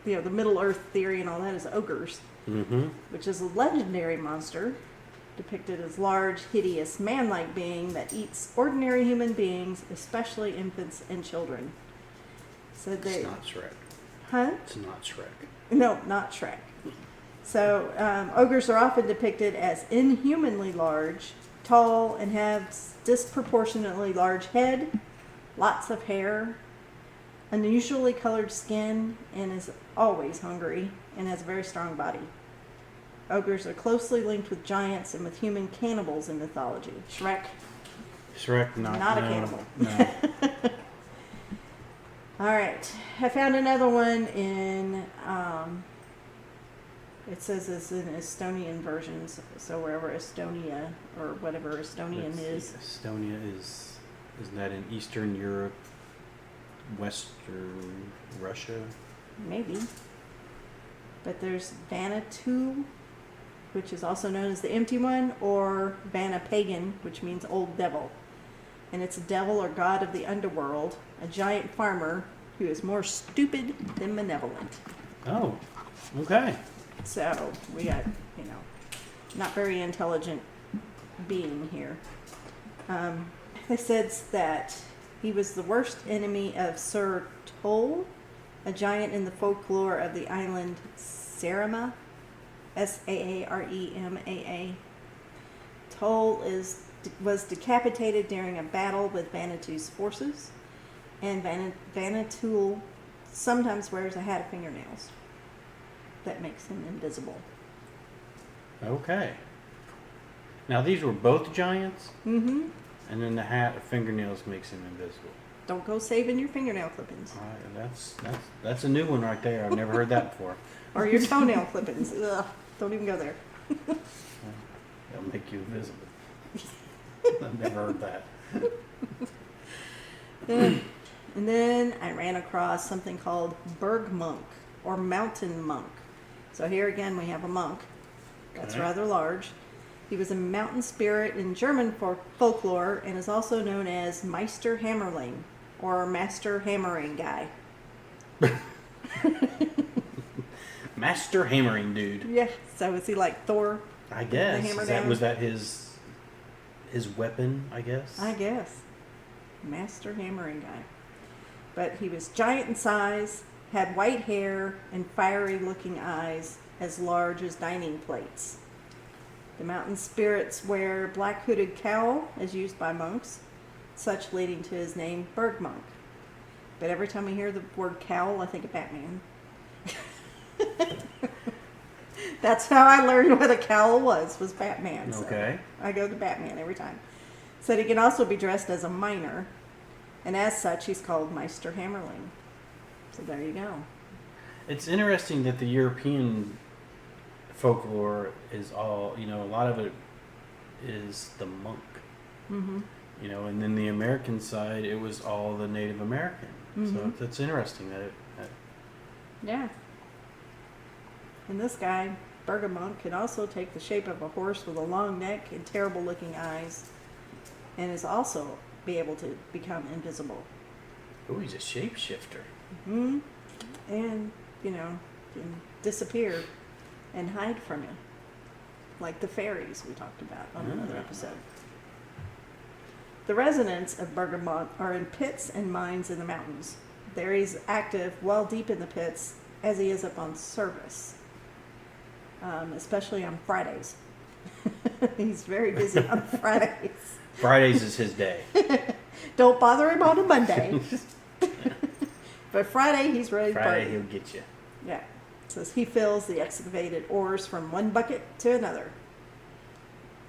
the Middle Earth theory and all that, is ogres, which is a legendary monster depicted as large, hideous, man-like being that eats ordinary human beings, especially infants and children. So It's not Shrek. Huh? It's not Shrek. No, not Shrek. So ogres are often depicted as inhumanly large, tall, and have disproportionately large head, lots of hair, unusually colored skin, and is always hungry and has a very strong body. Ogres are closely linked with giants and with human cannibals in mythology. Shrek, not a cannibal. No. All right, I found another one in, it says it's in Estonian versions, so wherever Estonia or whatever Estonian Let's is. see. Estonia is that in Eastern Europe, Western Russia? Maybe. But there's Vanuatu, which is also known as the Empty One, or Vanapagan, which means Old Devil. And it's a devil or god of the underworld, a giant farmer who is more stupid than malevolent. Oh, okay. So we got, not very intelligent being here. They said that he was the worst enemy of Sir Toll, a giant in the folklore of the island Saaremaa, Saaremaaa. Toll was decapitated during a battle with Vanuatu's forces, and Vanuatu sometimes wears a hat of fingernails that makes him invisible. Okay. Now these were both giants, Mm-hmm. and then the hat of fingernails makes him invisible. Don't go saving your fingernail clippings. All right, that's a new one right there. I've never heard that before. Or your toenail clippings. Ugh, don't even go there. That'll make you invisible. I've never heard that. And then I ran across something called berg monk or mountain monk. So here again we have a monk. That's Okay. rather large. He was a mountain spirit in German folklore and is also known as Meister Hammerling or Master Hammering Guy. Master hammering dude. Yeah. So is he like Thor? I guess. hammer Is that, down? was that his weapon, I guess? I guess. Master Hammering Guy. But he was giant in size, had white hair, and fiery looking eyes as large as dining plates. The mountain spirits wear black hooded cowl as used by monks, such leading to his name Berg Monk. But every time I hear the word cowl, I think of Batman. That's how I learned what a cowl was Batman. So Okay. I go to Batman every time. Said he can also be dressed as a miner, and as such, he's called Meister Hammerling. So there you go. It's interesting that the European folklore is all, a lot of it is the monk. Mm-hmm. And then the American side, it was all the Native American. So Mhm. that's interesting that Yeah. And this guy, Bergamont, can also take the shape of a horse with a long neck and terrible looking eyes, and is also be able to become invisible. oh, he's a shapeshifter. Hmm. And, can disappear and hide from you. Like the fairies we talked about on another episode. The residents of Bergamot are in pits and mines in the mountains. There he's active well deep in the pits as he is up on service, especially on Fridays. He's very busy on Fridays. Fridays is his day. Don't bother him on a Monday. But Friday, he's ready to Friday, party. he'll get you. Yeah. It says he fills the excavated ores from one bucket to another.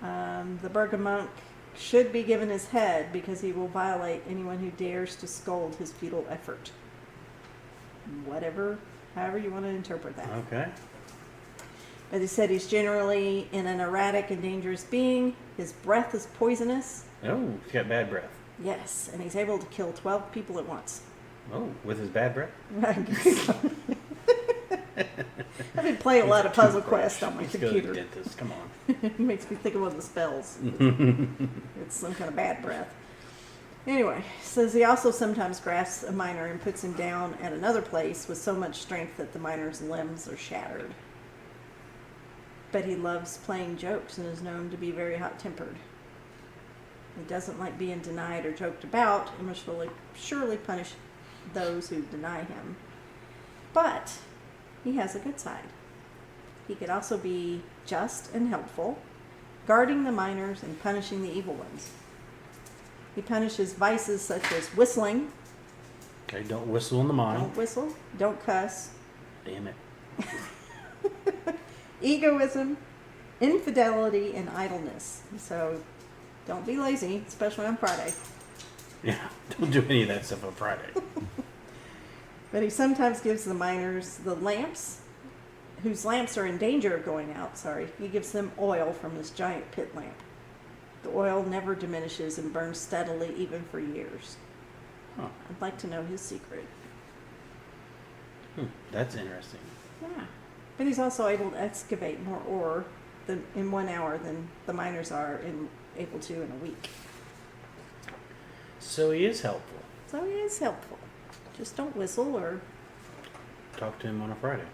The Bergamont should be given his head because he will violate anyone who dares to scold his futile effort. However you want to interpret that. Okay. But he said he's generally an erratic and dangerous being. His breath is poisonous. Oh, he's got bad breath. Yes, and he's able to kill 12 people at once. Oh, with his bad breath? I've been playing a lot of Puzzle Quest on my Let's go to the computer. dentist. Come on. It makes me think of one of the spells. It's some kind of bad breath. Anyway, says he also sometimes grasps a miner and puts him down at another place with so much strength that the miner's limbs are shattered. But he loves playing jokes and is known to be very hot-tempered. He doesn't like being denied or joked about and will surely punish those who deny him. But he has a good side. He could also be just and helpful, guarding the miners and punishing the evil ones. He punishes vices such as whistling. Okay, don't whistle in the mine. Don't whistle. Don't cuss. Damn it. Egoism, infidelity, and idleness. So don't be lazy, especially on Friday. Yeah, don't do any of that stuff on Friday. But he sometimes gives the miners the lamps, whose lamps are in danger of going out, he gives them oil from this giant pit lamp. The oil never diminishes and burns steadily even for years. Huh. I'd like to know his secret. That's interesting. Yeah. But he's also able to excavate more ore in 1 hour than the miners are able to in a week. So he is helpful. So he is helpful. Just don't whistle or, Talk to him on a Friday.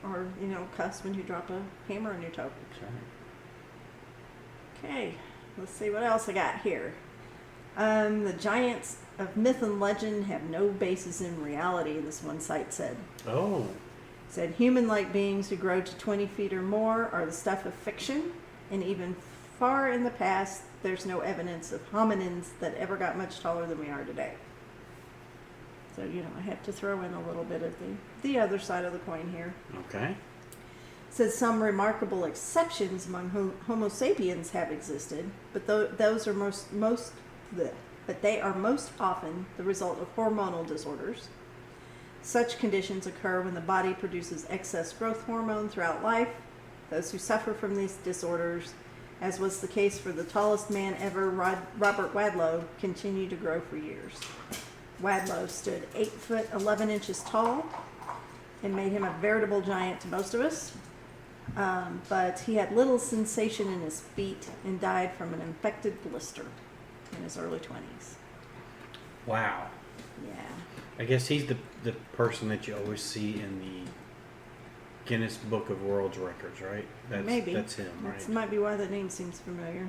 or, cuss when you drop a hammer on your toe. That's right. Okay, let's see what else I got here. The giants of myth and legend have no basis in reality, this one site said. Oh, It said human-like beings who grow to 20 feet or more are the stuff of fiction, and even far in the past, there's no evidence of hominins that ever got much taller than we are today. So, I have to throw in a little bit of the other side of the coin here. okay. It says some remarkable exceptions among Homo sapiens have existed, but those are but they are most often the result of hormonal disorders. Such conditions occur when the body produces excess growth hormone throughout life. Those who suffer from these disorders, as was the case for the tallest man ever, Robert Wadlow, continue to grow for years. Wadlow stood 8 foot 11 inches tall and made him a veritable giant to most of us. But he had little sensation in his feet and died from an infected blister in his early 20s. Wow. Yeah. I guess he's the person that you always see in the Guinness Book of World Records, right? Maybe. That's him, right? That might be why the name seems familiar.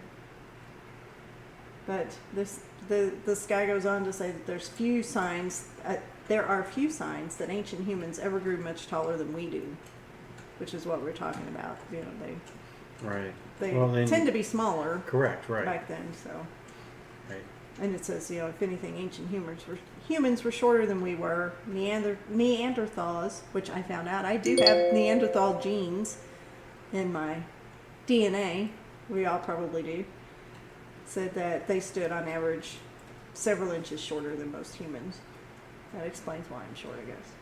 But this guy goes on to say that there are few signs that ancient humans ever grew much taller than we do, which is what we're talking about. You know, they tend to be smaller. Correct, right. Back then, so. Right. And it says, if anything, ancient humans were shorter than we were. Neanderthals, which I found out, I do have Neanderthal genes in my DNA. We all probably do. Said that they stood on average several inches shorter than most humans. That explains why I'm short, I guess.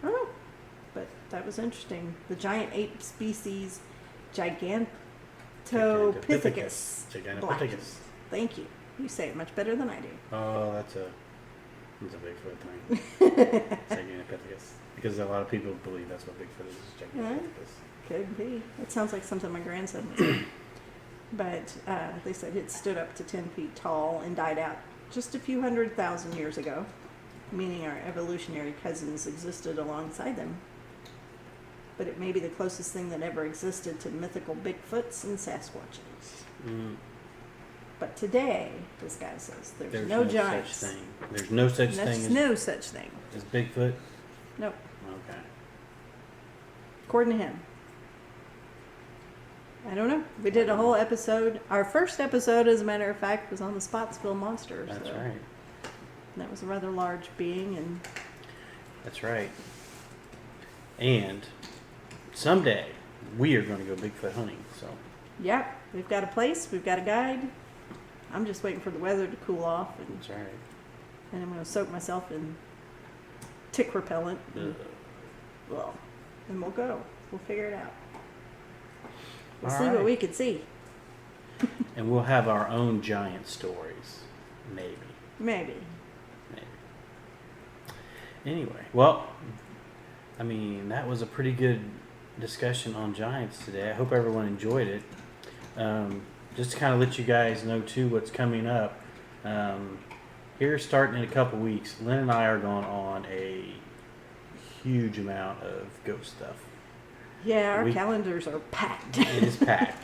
I don't know. But that was interesting. The giant ape species Gigantopithecus. Black. Thank you. You say it much better than I do. Oh, that's a Bigfoot thing. Gigantopithecus. Because a lot of people believe that's what Bigfoot is, Gigantopithecus. Could be. It sounds like something my grandson would say. But they said it stood up to 10 feet tall and died out just a few 100,000 years ago, meaning our evolutionary cousins existed alongside them. But it may be the closest thing that ever existed to mythical Bigfoots and Sasquatches. Mm. But today, this guy says, there's no giants. Such thing. There's no such thing as Bigfoot? Nope. Okay. According to him. I don't know. We did a whole episode. Our first episode, as a matter of fact, was on the Spottsville Monster. That's right. And that was a rather large being. And that's right. And someday, we are going to go Bigfoot hunting. So. Yeah. We've got a place. We've got a guide. I'm just waiting for the weather to cool off. And, that's right. And I'm going to soak myself in tick repellent. And we'll go. We'll figure it out. We'll see what we can see. And we'll have our own giant stories. Maybe. Anyway, well, I mean, that was a pretty good discussion on giants today. I hope everyone enjoyed it. Just to kind of let you guys know, too, what's coming up. Here, starting in a couple weeks, Lynn and I are going on a huge amount of ghost stuff. Yeah, our calendars are packed. It is packed.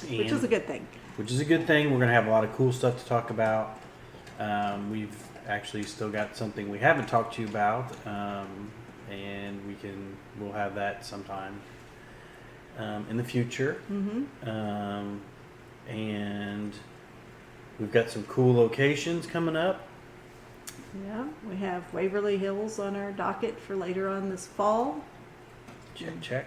Which is a good thing. Which is a good thing. We're going to have a lot of cool stuff to talk about. We've actually still got something we haven't talked to you about. And we'll have that sometime in the future. Mm-hmm. And we've got some cool locations coming up. Yeah, we have Waverly Hills on our docket for later on this fall. Check.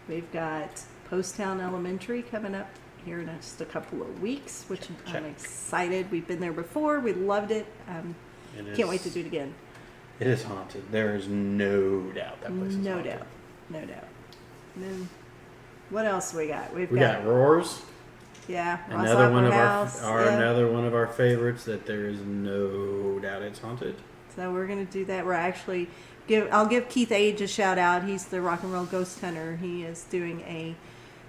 We've got Poasttown Elementary coming up here in just a couple of weeks, which I'm excited. We've been there before. We loved it. Can't wait to do it again. It is haunted. There is no doubt that place is haunted. No doubt. And then what else we got? We got Roars. Yeah, another one of another one of our favorites that there is no doubt it's haunted. So we're gonna do that. We're actually I'll give Keith Age a shout out. He's the rock and roll ghost hunter. He is doing a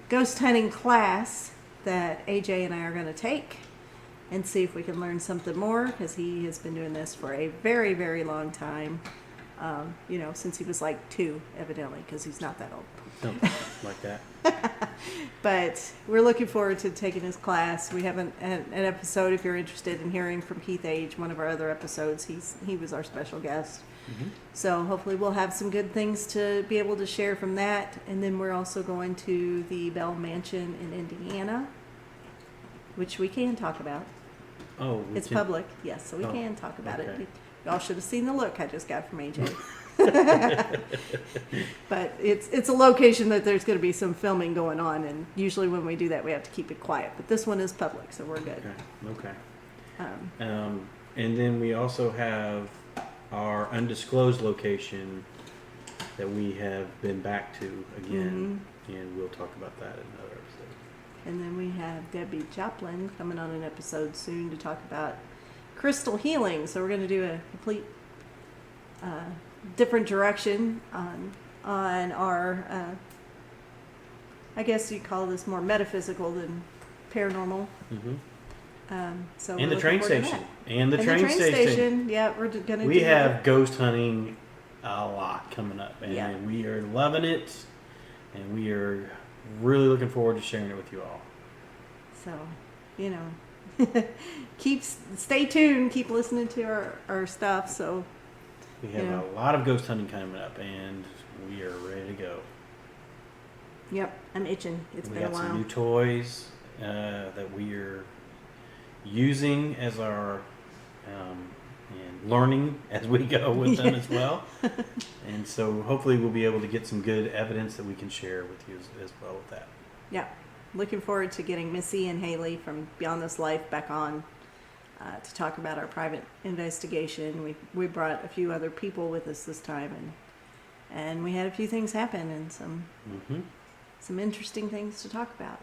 ghost hunting class that AJ and I are going to take and see if we can learn something more, because he has been doing this for a very, very long time. Since he was like 2, evidently, because he's not that old. Something like that. But we're looking forward to taking his class. We have an episode, if you're interested in hearing from Keith Age, one of our other episodes. He was our special guest. Mm-hmm. So hopefully we'll have some good things to be able to share from that. And then we're also going to the Bell Mansion in Indiana, which we can talk about. Oh, it's public, yes, so we can talk about it. Y'all should have seen the look I just got from AJ. But it's a location that there's going to be some filming going on, and usually when we do that we have to keep it quiet. But this one is public, so we're good. Okay. And then we also have our undisclosed location that we have been back to again, and we'll talk about that in another episode. And then we have Debbie Joplin coming on an episode soon to talk about crystal healing. So we're going to do a complete different direction on our, I guess you'd call this more metaphysical than paranormal. So And we're the train looking forward to station. that. And the train station. Yeah, we're going to We have ghost hunting a lot coming up. And Yeah. we are loving it. And we are really looking forward to sharing it with you all. So, stay tuned, keep listening to our stuff. So We have a lot of ghost hunting coming up, and we are ready to go. Yep, I'm itching. It's We been a got while. some new toys that we are using as our and learning as we go with them as well. And so hopefully we'll be able to get some good evidence that we can share with you as well with that. Yeah, looking forward to getting Missy and Haley from Beyond This Life back on to talk about our private investigation. We brought a few other people with us this time, and we had a few things happen and some interesting things to talk about.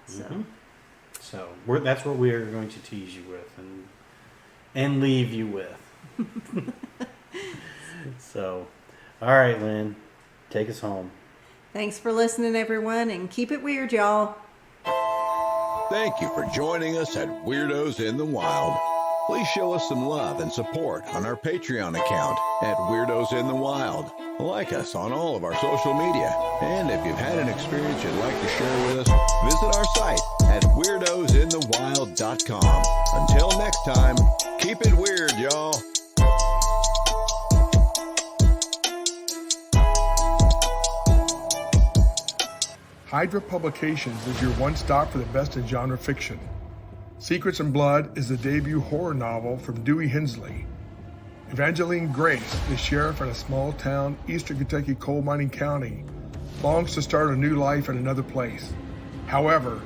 So that's what we are going to tease you with and leave you with. So, all right, Lynn, take us home. Thanks for listening, everyone, and keep it weird, y'all. Thank you for joining us at Weirdos in the Wild. Please show us some love and support on our Patreon account at Weirdos in the Wild. Like us on all of our social media. And if you've had an experience you'd like to share with us, visit our site at weirdosinthewild.com. Until next time, keep it weird, y'all. Hydra Publications is your one stop for the best in genre fiction. Secrets and Blood is the debut horror novel from Dewey Hensley. Evangeline Grace is sheriff in a small town, eastern Kentucky coal mining county, longs to start a new life in another place. However,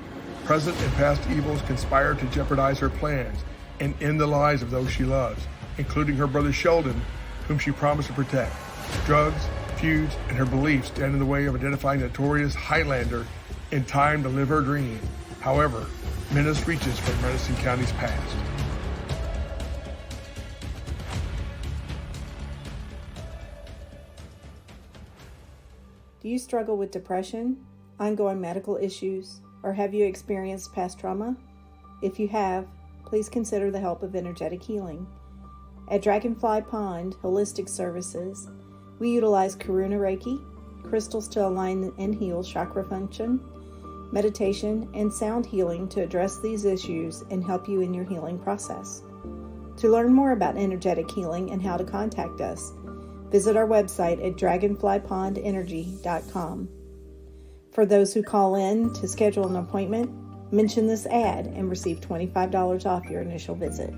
present and past evils conspire to jeopardize her plans and end the lives of those she loves, including her brother Sheldon, whom she promised to protect. Drugs, feuds, and her beliefs stand in the way of identifying the notorious Highlander in time to live her dream. However, menace reaches from Madison County's past. Do you struggle with depression, ongoing medical issues, or have you experienced past trauma? If you have, please consider the help of energetic healing. At Dragonfly Pond Holistic Services, we utilize Karuna Reiki, crystals to align and heal chakra function, meditation, and sound healing to address these issues and help you in your healing process. To learn more about energetic healing and how to contact us, visit our website at dragonflypondenergy.com. For those who call in to schedule an appointment, mention this ad and receive $25 off your initial visit.